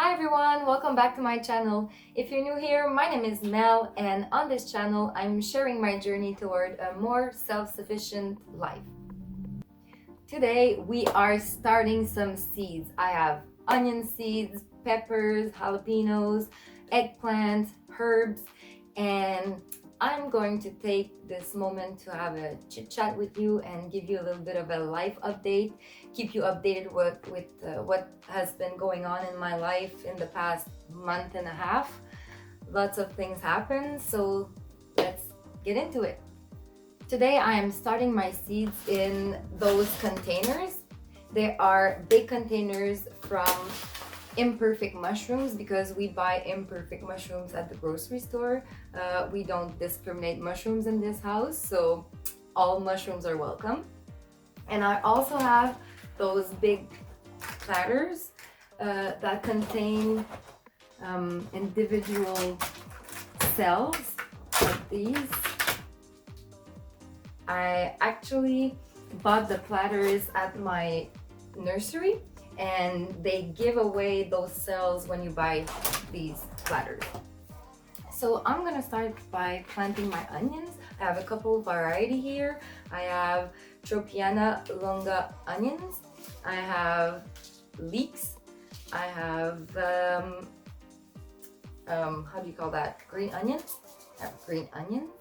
Hi everyone, welcome back to my channel. If you're new here, my name is Mel, and on this channel I'm sharing my journey toward a more self-sufficient life. Today we are starting some seeds. I have onion seeds, peppers, jalapenos, eggplants, herbs, and I'm going to take this moment to have a chit chat with you and give you a little bit of a life update, keep you updated with what has been going on in my life in the past month and a half. Lots of things happen, so let's get into it. Today I am starting my seeds in those containers. They are big containers from imperfect mushrooms because we buy imperfect mushrooms at the grocery store. We don't discriminate mushrooms in this house, so all mushrooms are welcome. And I also have those big platters that contain individual cells like these. I actually bought the platters at my nursery, and they give away those cells when you buy these platters. So I'm gonna start by planting my onions. I have a couple of variety here. I have Tropiana longa onions. I have leeks. I have how do you call that? Green onions. I have green onions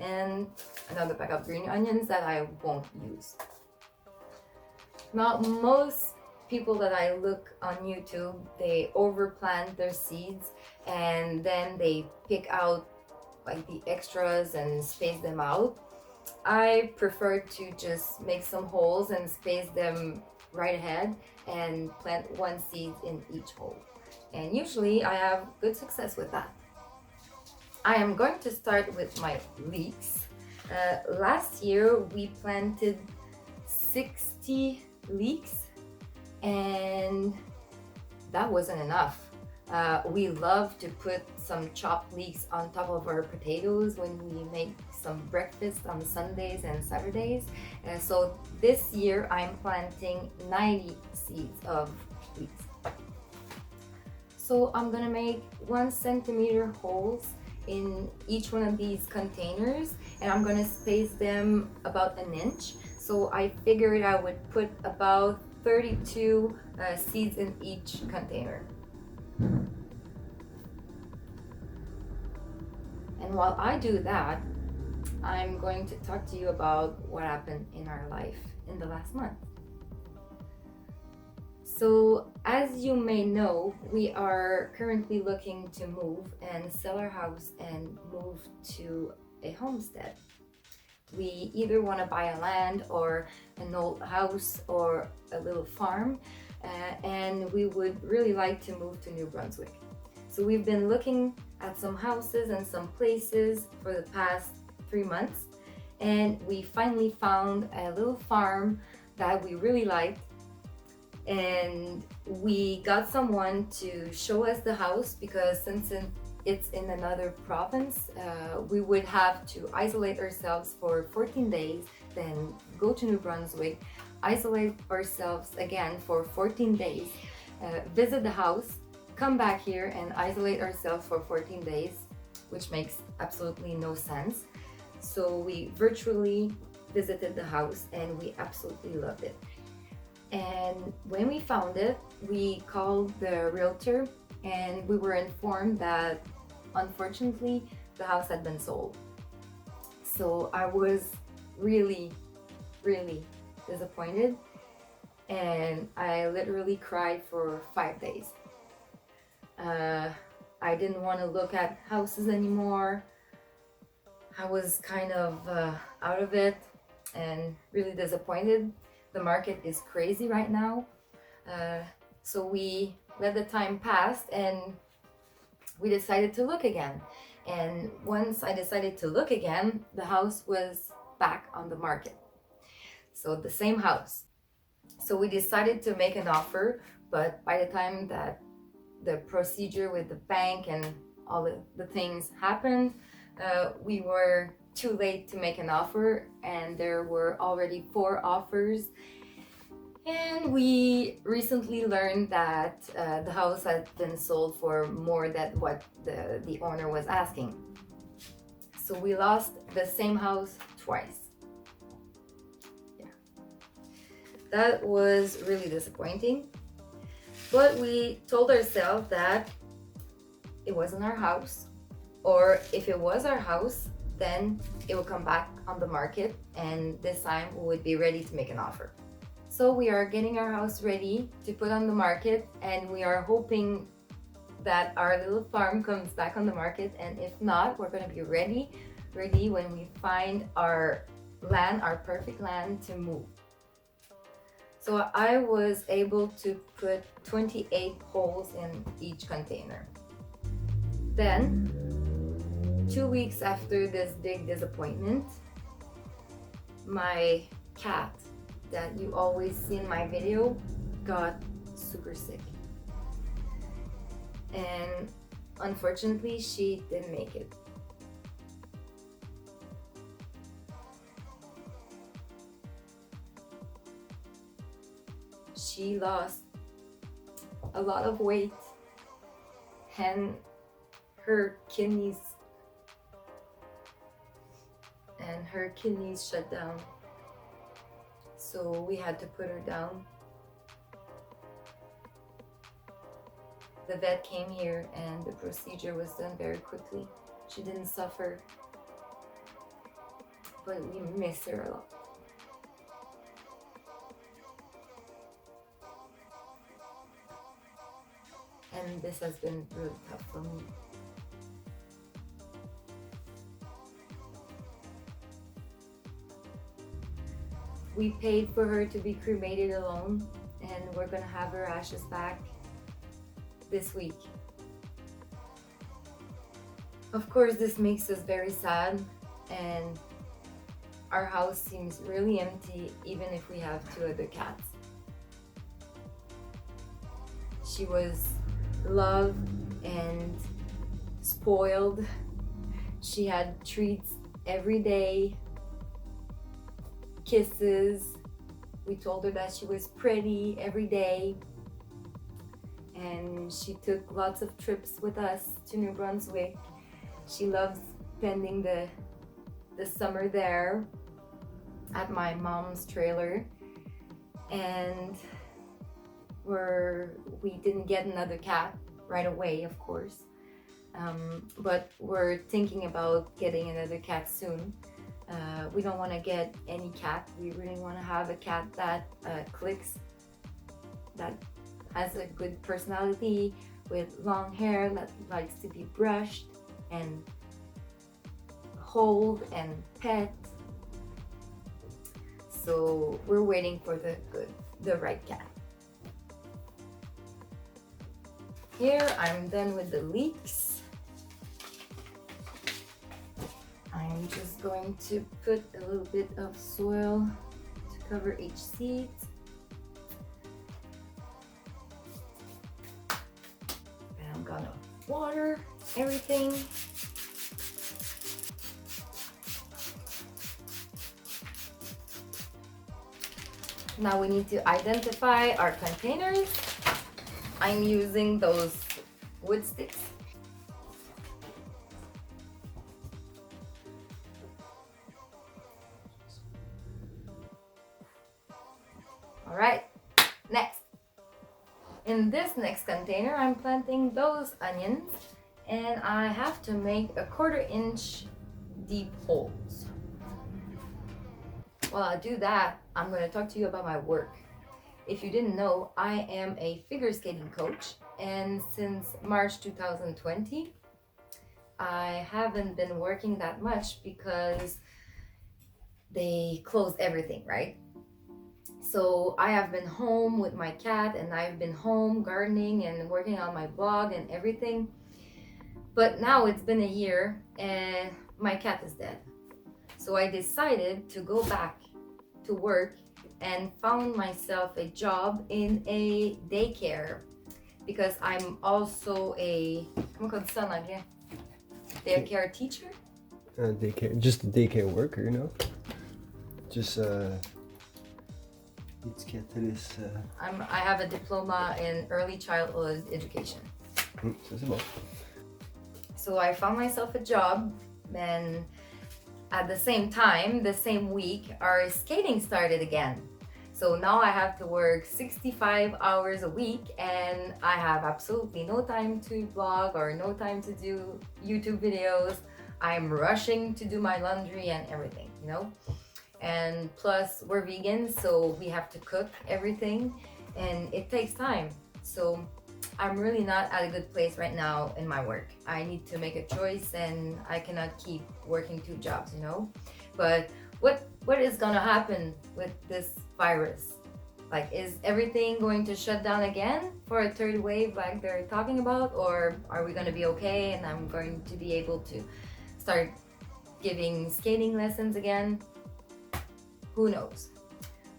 and another pack of green onions that I won't use. Now, most people that I look on YouTube, they overplant their seeds and then they pick out like the extras and space them out. I prefer to just make some holes and space them right ahead and plant one seed in each hole. And usually I have good success with that. I am going to start with my leeks. Last year we planted 60 leeks, and that wasn't enough. We love to put some chopped leeks on top of our potatoes when we make some breakfast on Sundays and Saturdays. So this year I'm planting 90 seeds of leeks. So I'm gonna make 1 centimeter holes in each one of these containers, and I'm gonna space them about an inch. So I figured I would put about 32 seeds in each container. And while I do that, I'm going to talk to you about what happened in our life in the last month. So, as you may know, we are currently looking to move and sell our house and move to a homestead. We either want to buy a land or an old house or a little farm, and we would really like to move to New Brunswick. So we've been looking at some houses and some places for the past 3 months, and we finally found a little farm that we really liked. And we got someone to show us the house because since it's in another province, we would have to isolate ourselves for 14 days, then go to New Brunswick, isolate ourselves again for 14 days, visit the house, come back here and isolate ourselves for 14 days, which makes absolutely no sense. So we virtually visited the house and we absolutely loved it. And when we found it, we called the realtor and we were informed that unfortunately the house had been sold. So I was really, really disappointed, and I literally cried for 5 days. I didn't want to look at houses anymore. I was kind of out of it and really disappointed. The market is crazy right now. So we let the time pass and we decided to look again. And once I decided to look again, the house was back on the market. So the same house. So we decided to make an offer, but by the time that the procedure with the bank and all the things happened, we were too late to make an offer, and there were already 4 offers, And we recently learned that the house had been sold for more than what the owner was asking. So we lost the same house twice. Yeah. That was really disappointing. But we told ourselves that it wasn't our house, or if it was our house, then it would come back on the market, and this time we would be ready to make an offer. So we are getting our house ready to put on the market, and we are hoping that our little farm comes back on the market, and if not, we're going to be ready when we find our land, our perfect land to move. So I was able to put 28 holes in each container. Then, 2 weeks after this big disappointment, my cat that you always see in my video got super sick. And unfortunately, she didn't make it. She lost a lot of weight and her kidneys shut down. So we had to put her down. The vet came here and the procedure was done very quickly. She didn't suffer, but we miss her a lot. And this has been really tough for me. We paid for her to be cremated alone, and we're gonna have her ashes back this week. Of course, this makes us very sad, and our house seems really empty even if we have 2 other cats. She was loved and spoiled. She had treats every day, kisses. We told her that she was pretty every day, and she took lots of trips with us to New Brunswick. She loves spending the summer there at my mom's trailer, and we didn't get another cat right away, of course, but we're thinking about getting another cat soon. We don't want to get any cat. We really want to have a cat that clicks, that has a good personality, with long hair, that likes to be brushed and hold and pet. So we're waiting for the right cat. Here I'm done with the leeks. I'm just going to put a little bit of soil to cover each seed. And I'm gonna water everything. Now we need to identify our containers. I'm using those wood sticks. All right, next. In this next container, I'm planting those onions, and I have to make a 1/4 inch deep holes. While I do that, I'm going to talk to you about my work. If you didn't know, I am a figure skating coach, and since March 2020, I haven't been working that much because they closed everything, right? So I have been home with my cat, and I've been home gardening and working on my blog and everything. But now it's been a year and my cat is dead. So I decided to go back to work and found myself a job in a daycare, because I'm also a daycare teacher. Daycare, just a daycare worker, you know. Just I have a diploma in early childhood education. Ça c'est bon. So I found myself a job, and at the same time, the same week, our skating started again. So now I have to work 65 hours a week, and I have absolutely no time to vlog or no time to do YouTube videos. I'm rushing to do my laundry and everything, you know? And plus we're vegan, so we have to cook everything, and it takes time. So I'm really not at a good place right now in my work. I need to make a choice, and I cannot keep working 2 jobs, you know? But what is gonna happen with this virus? Like, is everything going to shut down again for a 3rd wave like they're talking about? Or are we gonna be okay and I'm going to be able to start giving skating lessons again? Who knows?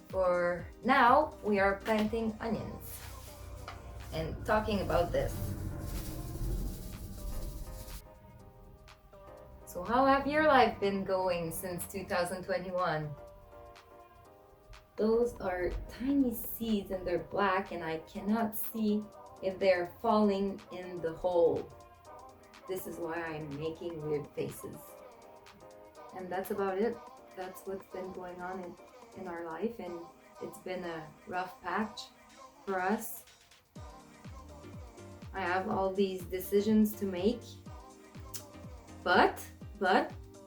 For now, we are planting onions. And talking about this. So how have your life been going since 2021? Those are tiny seeds and they're black, and I cannot see if they're falling in the hole. This is why I'm making weird faces. And that's about it. That's what's been going on in our life, and it's been a rough patch for us. I have all these decisions to make, but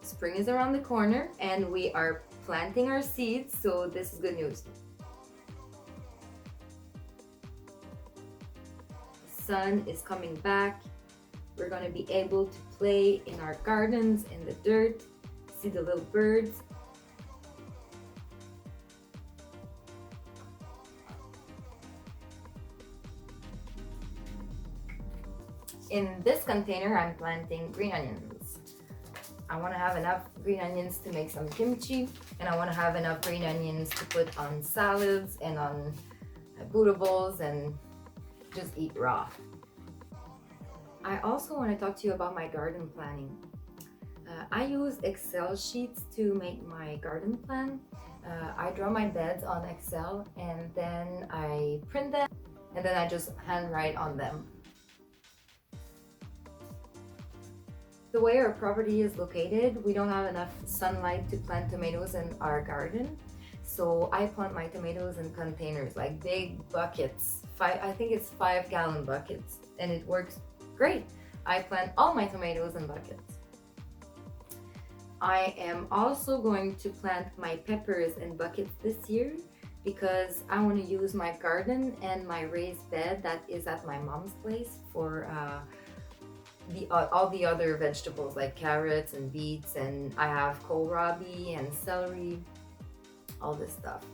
spring is around the corner and we are planting our seeds, so this is good news. The sun is coming back. We're going to be able to play in our gardens, in the dirt, see the little birds. In this container, I'm planting green onions. I want to have enough green onions to make some kimchi, and I want to have enough green onions to put on salads and on Buddha bowls and just eat raw. I also want to talk to you about my garden planning. I use Excel sheets to make my garden plan. I draw my beds on Excel, and then I print them, and then I just handwrite on them. The way our property is located, we don't have enough sunlight to plant tomatoes in our garden. So I plant my tomatoes in containers, like big buckets. I think it's 5-gallon buckets, and it works great. I plant all my tomatoes in buckets. I am also going to plant my peppers in buckets this year because I want to use my garden and my raised bed that is at my mom's place for all the other vegetables like carrots and beets, and I have kohlrabi and celery, all this stuff.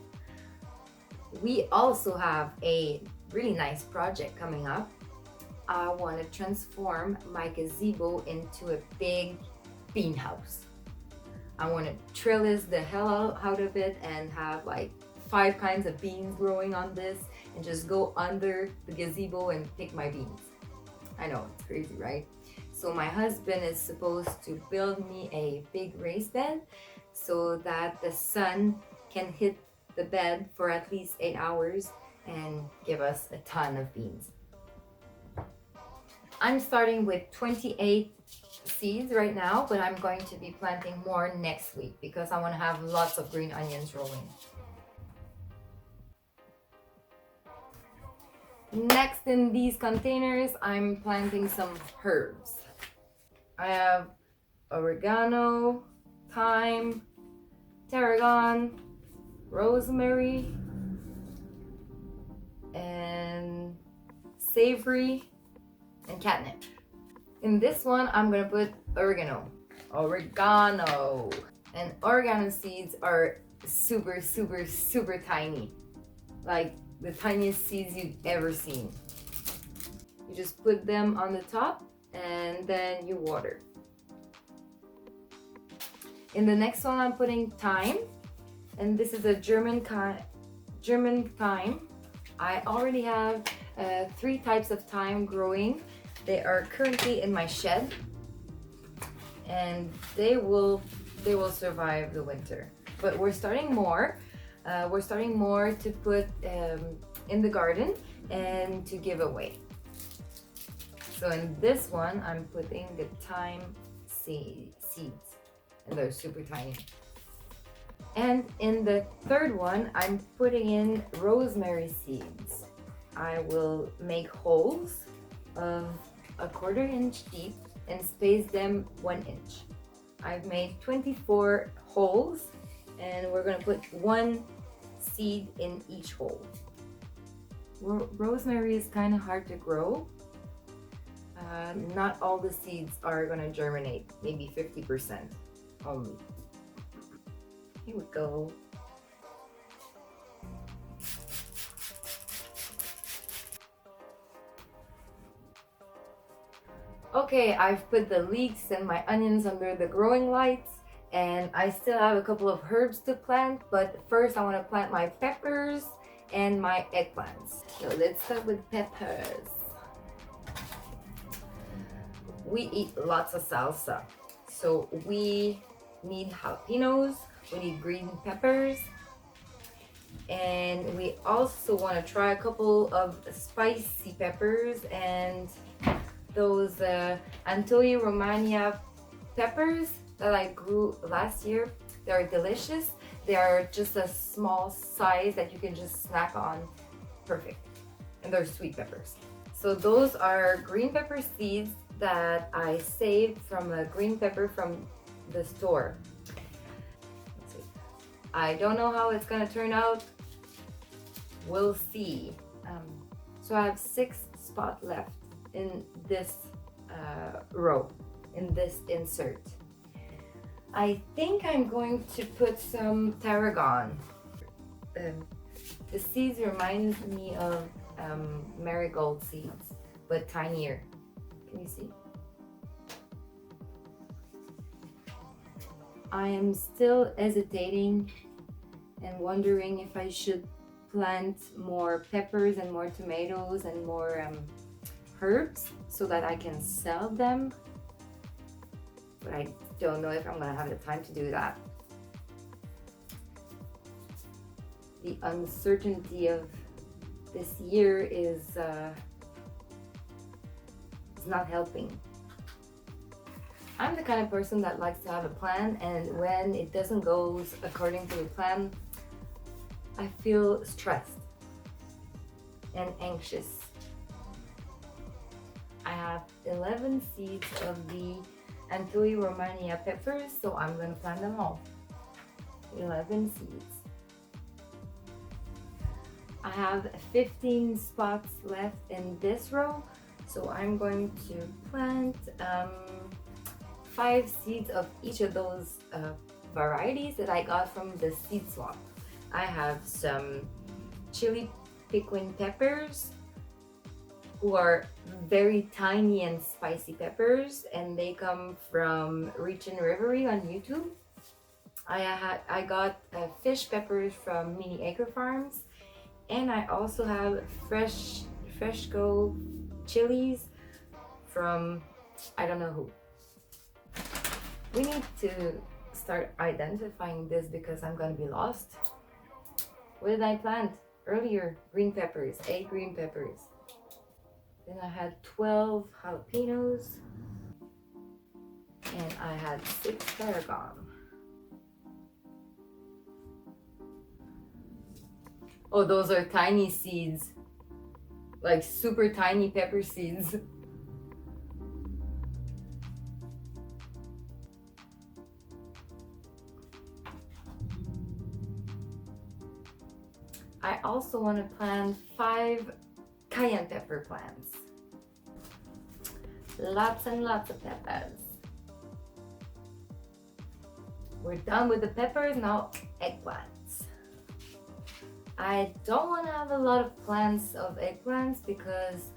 We also have a really nice project coming up. I want to transform my gazebo into a big bean house. I want to trellis the hell out of it and have like 5 kinds of beans growing on this, and just go under the gazebo and pick my beans. I know, it's crazy, right? So my husband is supposed to build me a big raised bed so that the sun can hit the bed for at least 8 hours and give us a ton of beans. I'm starting with 28 seeds right now, but I'm going to be planting more next week because I want to have lots of green onions rolling. Next, in these containers, I'm planting some herbs. I have oregano, thyme, tarragon, rosemary, and savory, and catnip. In this one, I'm gonna put oregano. And oregano seeds are super, super, super tiny. Like the tiniest seeds you've ever seen. You just put them on the top and then you water. In the next one, I'm putting thyme, and this is a German thyme. I already have 3 types of thyme growing. They are currently in my shed, and they will survive the winter. But we're starting more. we're starting more to put in the garden and to give away. So in this one, I'm putting the thyme seeds, and they're super tiny. And in the third one, I'm putting in rosemary seeds. I will make holes of a 1/4 inch deep and space them 1 inch. I've made 24 holes, and we're gonna put 1 seed in each hole. Rosemary is kind of hard to grow. Not all the seeds are gonna germinate, maybe 50% only. Here we go. Okay, I've put the leeks and my onions under the growing lights, and I still have a couple of herbs to plant, but first I want to plant my peppers and my eggplants. So let's start with peppers. We eat lots of salsa, so we need jalapenos, we need green peppers, and we also want to try a couple of spicy peppers and those Antioquia Romania peppers that I grew last year. They're delicious. They are just a small size that you can just snack on. Perfect. And they're sweet peppers. So those are green pepper seeds that I saved from a green pepper from the store. Let's see. I don't know how it's gonna turn out. We'll see. So I have 6 spots left in this row, in this insert. I think I'm going to put some tarragon. The seeds remind me of marigold seeds, but tinier. Can you see? I am still hesitating and wondering if I should plant more peppers and more tomatoes and more herbs so that I can sell them, but I don't know if I'm gonna have the time to do that. The uncertainty of this year is not helping. I'm the kind of person that likes to have a plan, and when it doesn't go according to the plan, I feel stressed and anxious. I have 11 seeds of the Antioquia Romania peppers, so I'm going to plant them all. 11 seeds. I have 15 spots left in this row, so I'm going to plant 5 seeds of each of those varieties that I got from the seed swap. I have some chili piquin peppers, who are very tiny and spicy peppers, and they come from Reach and Reverie on YouTube. I got fish peppers from Mini Acre Farms, and I also have Freshco chilies from I don't know who. We need to start identifying this because I'm gonna be lost. What did I plant earlier? Green peppers, 8 green peppers. Then I had 12 jalapenos, and I had 6 tarragon. Oh, those are tiny seeds, like super tiny pepper seeds. I also want to plant 5 cayenne pepper plants. Lots and lots of peppers. We're done with the peppers, now eggplants. I don't want to have a lot of plants of eggplants because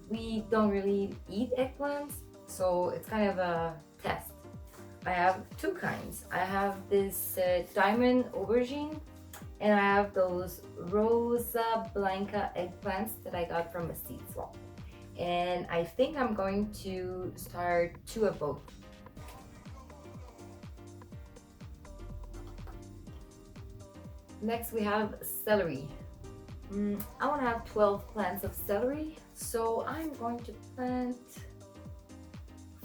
we don't really eat eggplants, so it's kind of a test. I have 2 kinds. I have this diamond aubergine, and I have those Rosa Blanca eggplants that I got from a seed swap. And I think I'm going to start 2 of both. Next we have celery. I want to have 12 plants of celery, so I'm going to plant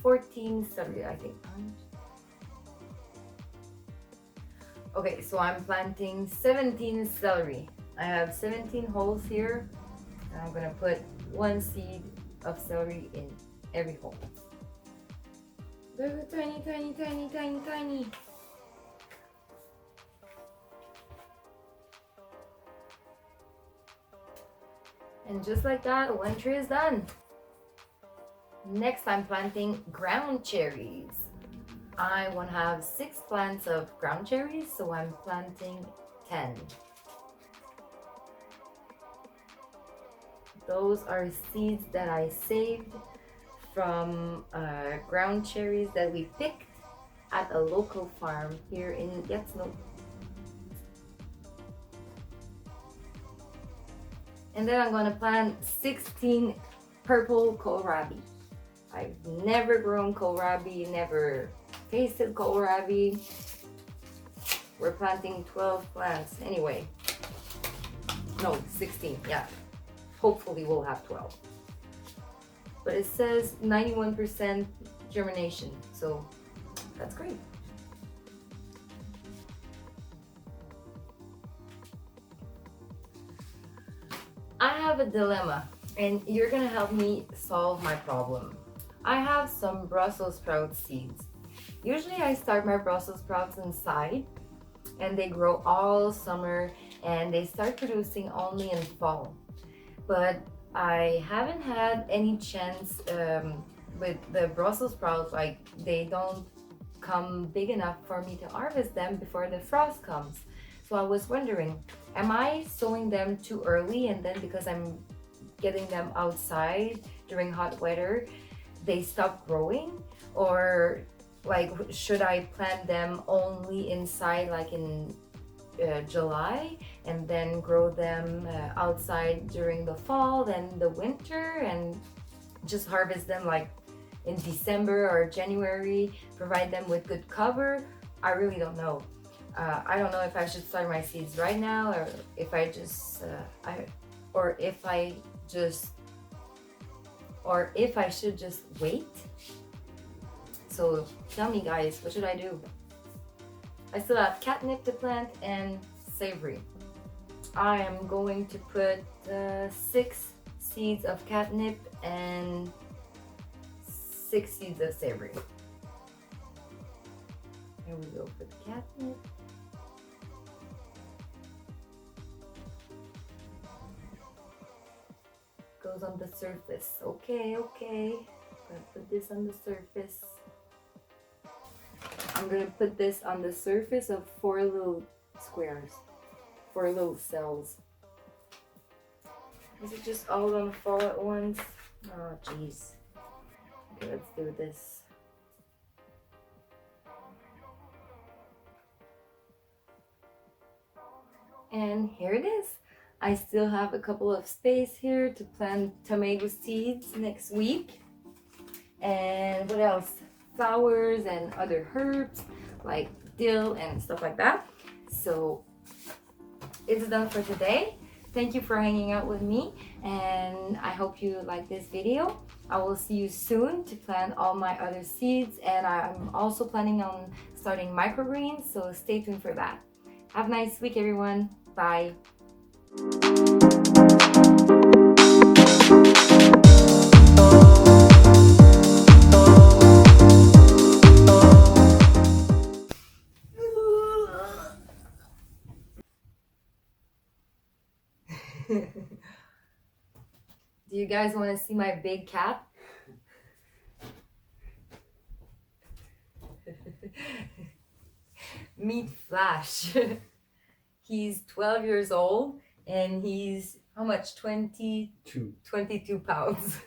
14 celery, I think. Okay, so I'm planting 17 celery. I have 17 holes here, and I'm gonna put one seed of celery in every hole. They're tiny, tiny, tiny, tiny, tiny. And just like that, one tree is done. Next, I'm planting ground cherries. I want to have 6 plants of ground cherries, so I'm planting 10. Those are seeds that I saved from ground cherries that we picked at a local farm here in Gatineau. And then I'm going to plant 16 purple kohlrabi. I've never grown kohlrabi, never tasted kohlrabi. We're planting 12 plants anyway. No, 16, yeah. Hopefully we'll have 12. But it says 91% germination, so that's great. I have a dilemma, and you're gonna help me solve my problem. I have some Brussels sprout seeds. Usually I start my Brussels sprouts inside, and they grow all summer, and they start producing only in fall. But I haven't had any chance with the Brussels sprouts, like they don't come big enough for me to harvest them before the frost comes. So I was wondering, am I sowing them too early, and then because I'm getting them outside during hot weather, they stop growing? Or like, should I plant them only inside, like in July, and then grow them outside during the fall, then the winter, and just harvest them like in December or January, provide them with good cover? I really don't know. I don't know if I should start my seeds right now, or if I just if I should just wait. So tell me guys, what should I do? I still have catnip to plant and savory. I am going to put 6 seeds of catnip and 6 seeds of savory. Here we go for the catnip. Goes on the surface. Okay. Gonna put this on the surface. I'm gonna put this on the surface of 4 little squares, 4 little cells. Is it just all gonna fall at once? Oh jeez. Okay, let's do this. And here it is. I still have a couple of space here to plant tomato seeds next week. And what else? Flowers and other herbs like dill and stuff like that. So it's done for today. Thank you for hanging out with me, and I hope you like this video. I will see you soon to plant all my other seeds, and I'm also planning on starting microgreens, so stay tuned for that. Have a nice week everyone. Bye. Do you guys want to see my big cat? Meet Flash. He's 12 years old and he's how much? 22 pounds.